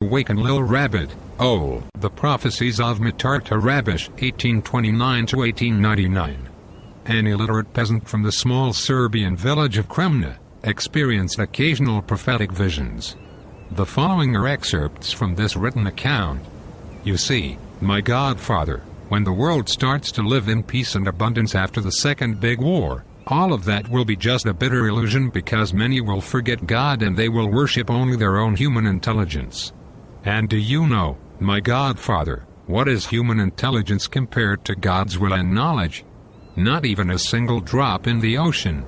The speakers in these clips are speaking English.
Waken Lil Rabbit. Oh, the prophecies of Mitarta Rabish, 1829 to 1899. An illiterate peasant from the small Serbian village of Kremna experienced occasional prophetic visions. The following are excerpts from this written account. You see, my godfather, when the world starts to live in peace and abundance after the second big war, all of that will be just a bitter illusion because many will forget God and they will worship only their own human intelligence. And do you know, my godfather, what is human intelligence compared to God's will and knowledge? Not even a single drop in the ocean.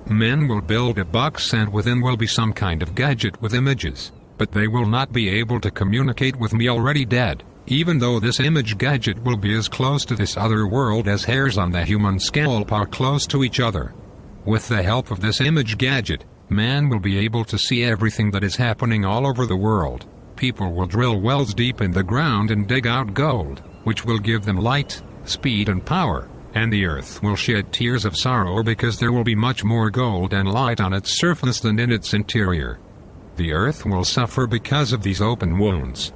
Men will build a box and within will be some kind of gadget with images, but they will not be able to communicate with me already dead, even though this image gadget will be as close to this other world as hairs on the human scalp are close to each other. With the help of this image gadget, man will be able to see everything that is happening all over the world. People will drill wells deep in the ground and dig out gold, which will give them light, speed and power, and the earth will shed tears of sorrow because there will be much more gold and light on its surface than in its interior. The earth will suffer because of these open wounds.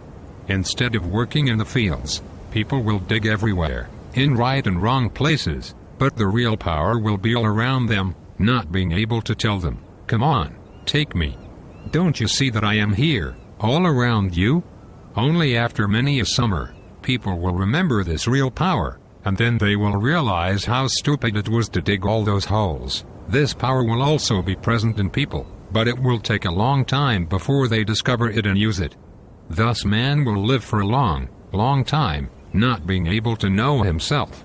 Instead of working in the fields, people will dig everywhere, in right and wrong places, but the real power will be all around them, not being able to tell them, "Come on, take me. Don't you see that I am here, all around you?" Only after many a summer, people will remember this real power, and then they will realize how stupid it was to dig all those holes. This power will also be present in people, but it will take a long time before they discover it and use it. Thus man will live for a long, long time, not being able to know himself.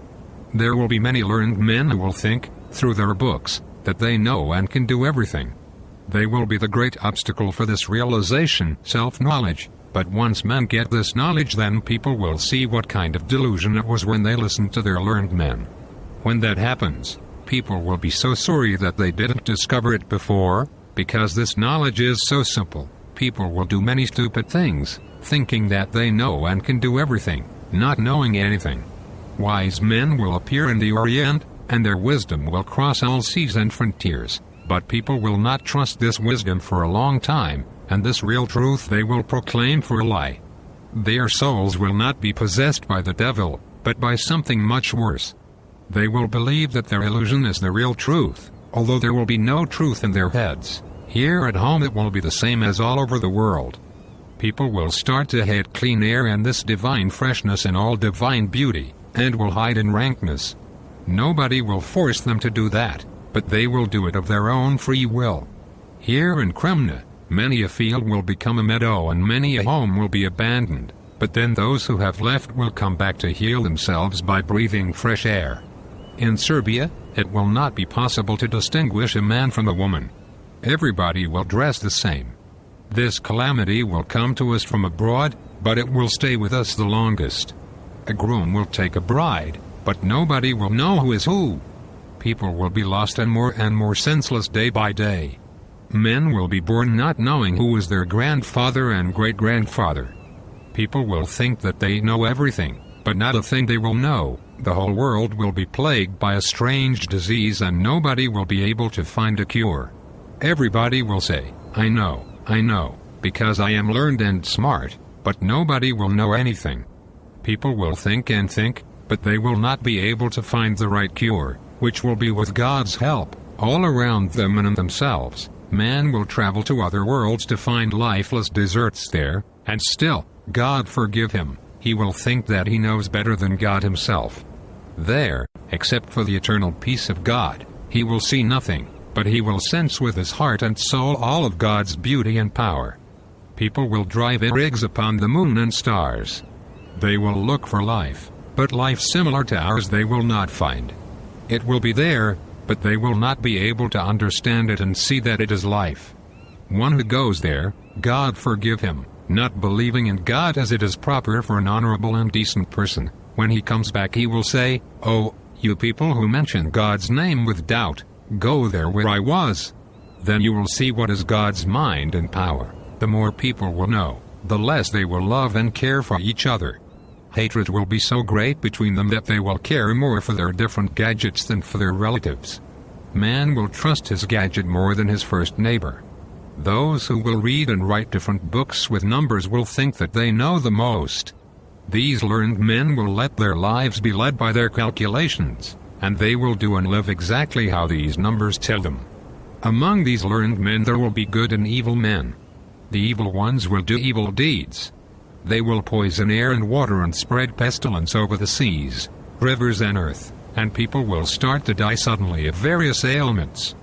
There will be many learned men who will think, through their books, that they know and can do everything. They will be the great obstacle for this realization, self-knowledge, but once men get this knowledge then people will see what kind of delusion it was when they listened to their learned men. When that happens, people will be so sorry that they didn't discover it before, because this knowledge is so simple. People will do many stupid things, thinking that they know and can do everything, not knowing anything. Wise men will appear in the Orient, and their wisdom will cross all seas and frontiers, but people will not trust this wisdom for a long time, and this real truth they will proclaim for a lie. Their souls will not be possessed by the devil, but by something much worse. They will believe that their illusion is the real truth, although there will be no truth in their heads. Here at home it will be the same as all over the world. People will start to hate clean air and this divine freshness and all divine beauty, and will hide in rankness. Nobody will force them to do that, but they will do it of their own free will. Here in Kremna, many a field will become a meadow and many a home will be abandoned, but then those who have left will come back to heal themselves by breathing fresh air. In Serbia, it will not be possible to distinguish a man from a woman. Everybody will dress the same. This calamity will come to us from abroad, but it will stay with us the longest. A groom will take a bride, but nobody will know who is who. People will be lost and more senseless day by day. Men will be born not knowing who is their grandfather and great-grandfather. People will think that they know everything, but not a thing they will know. The whole world will be plagued by a strange disease and nobody will be able to find a cure. Everybody will say, I know, because I am learned and smart, but nobody will know anything. People will think and think, but they will not be able to find the right cure, which will be with God's help, all around them and in themselves. Man will travel to other worlds to find lifeless deserts there, and still, God forgive him, he will think that he knows better than God himself. There, except for the eternal peace of God, he will see nothing, but he will sense with his heart and soul all of God's beauty and power. People will drive in rigs upon the moon and stars. They will look for life, but life similar to ours they will not find. It will be there, but they will not be able to understand it and see that it is life. One who goes there, God forgive him, not believing in God as it is proper for an honorable and decent person, when he comes back he will say, "Oh, you people who mention God's name with doubt, go there where I was." Then you will see what is God's mind and power. The more people will know, the less they will love and care for each other. Hatred will be so great between them that they will care more for their different gadgets than for their relatives. Man will trust his gadget more than his first neighbor. Those who will read and write different books with numbers will think that they know the most. These learned men will let their lives be led by their calculations, and they will do and live exactly how these numbers tell them. Among these learned men there will be good and evil men. The evil ones will do evil deeds. They will poison air and water and spread pestilence over the seas, rivers and earth, and people will start to die suddenly of various ailments.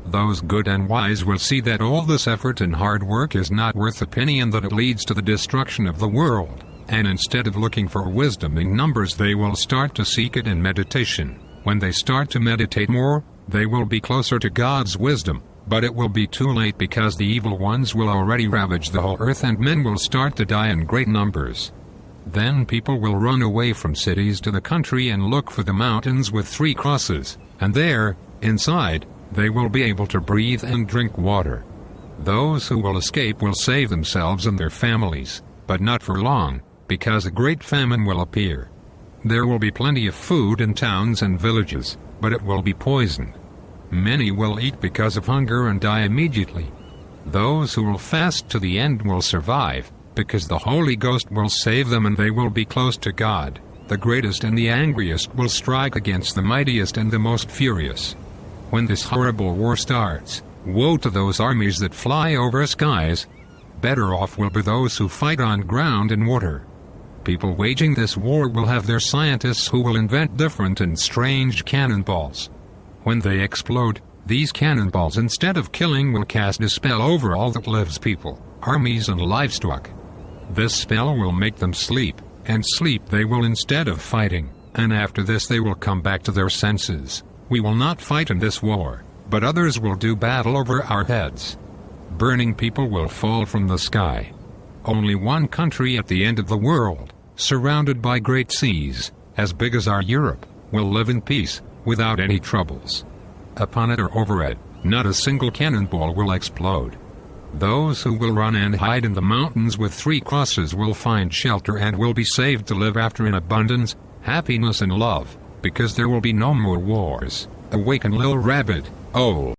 Those good and wise will see that all this effort and hard work is not worth a penny and that it leads to the destruction of the world, and instead of looking for wisdom in numbers they will start to seek it in meditation. When they start to meditate more, they will be closer to God's wisdom, but it will be too late because the evil ones will already ravage the whole earth and men will start to die in great numbers. Then people will run away from cities to the country and look for the mountains with 3 crosses, and there, inside, they will be able to breathe and drink water. Those who will escape will save themselves and their families, but not for long, because a great famine will appear. There will be plenty of food in towns and villages, but it will be poisoned. Many will eat because of hunger and die immediately. Those who will fast to the end will survive, because the Holy Ghost will save them and they will be close to God. The greatest and the angriest will strike against the mightiest and the most furious. When this horrible war starts, woe to those armies that fly over skies. Better off will be those who fight on ground and water. People waging this war will have their scientists who will invent different and strange cannonballs. When they explode, these cannonballs instead of killing will cast a spell over all that lives, people, armies and livestock. This spell will make them sleep, and sleep they will instead of fighting, and after this they will come back to their senses. We will not fight in this war, but others will do battle over our heads. Burning people will fall from the sky. Only one country at the end of the world, surrounded by great seas, as big as our Europe, will live in peace, without any troubles. Upon it or over it, not a single cannonball will explode. Those who will run and hide in the mountains with 3 crosses will find shelter and will be saved to live after in abundance, happiness and love, because there will be no more wars. Awaken, little rabbit. Oh.